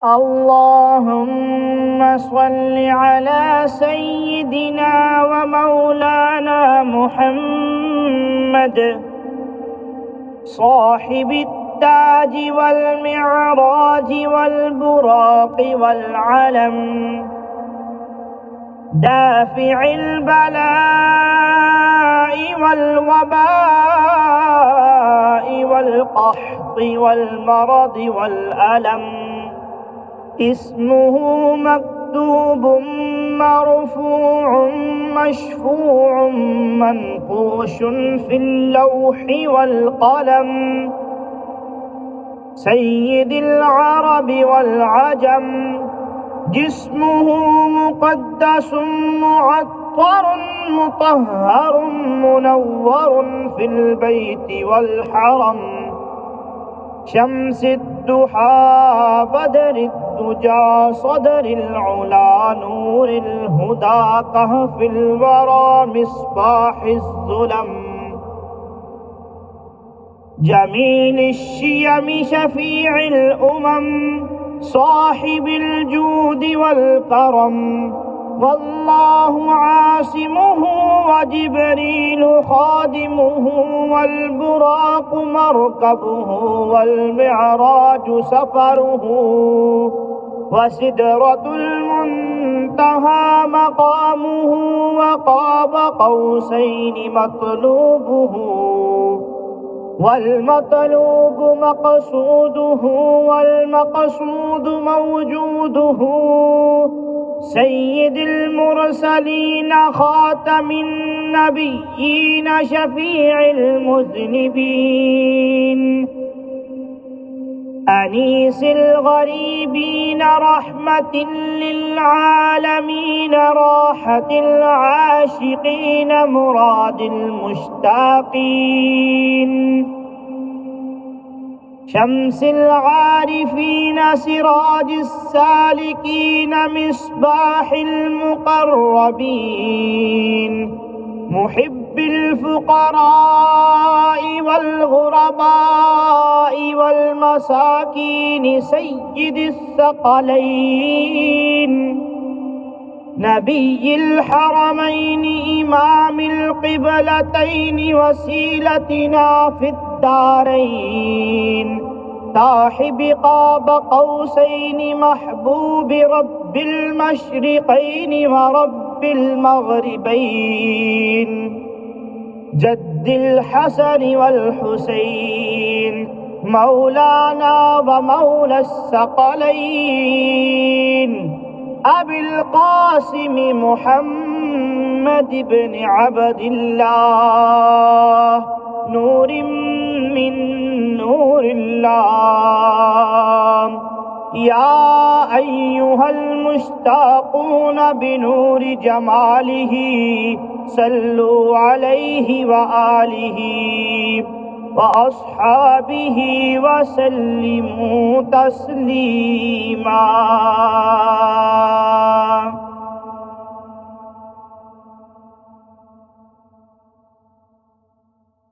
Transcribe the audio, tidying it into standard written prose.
اللهم صل على سيدنا ومولانا محمد صاحب التاج والمعراج والبراق والعلم، دافع البلاء والوباء والقحط والمرض والألم. اسمه مكتوب مرفوع مشفوع منقوش في اللوح والقلم، سيد العرب والعجم. جسمه مقدس معطر مطهر منور في البيت والحرم، شمس الضحى بدر الدجى صدر العلا نور الهدى كهف الورى مصباح الظلم، جميل الشيم شفيع الأمم صاحب الجود والكرم. والله عاصمه وجبريل خادمه والبراق مركبه والمعراج سفره، وسدرة المنتهى مقامه وقاب قوسين مطلوبه، والمطلوب مقصوده والمقصود موجوده، سيد المرسلين خاتم النبيين شفيع المذنبين، أنيس الغريبين رحمة للعالمين راحة العاشقين مراد المشتاقين، شمس العارفين سراج السالكين مصباح المقربين، محب الفقراء والغرباء والمساكين سيد الثقلين، نبي الحرمين إمام القبلتين وسيلتنا في الدارين، صاحب قاب قوسين محبوب رب المشرقين ورب المغربين، جد الحسن والحسين مولانا ومولى الثقلين، أبي القاسم محمد بن عبد الله نور من نور الله. يا أيها المشتاقون بنور جماله صلوا عليه وآله وأصحابه وسلموا تسليما.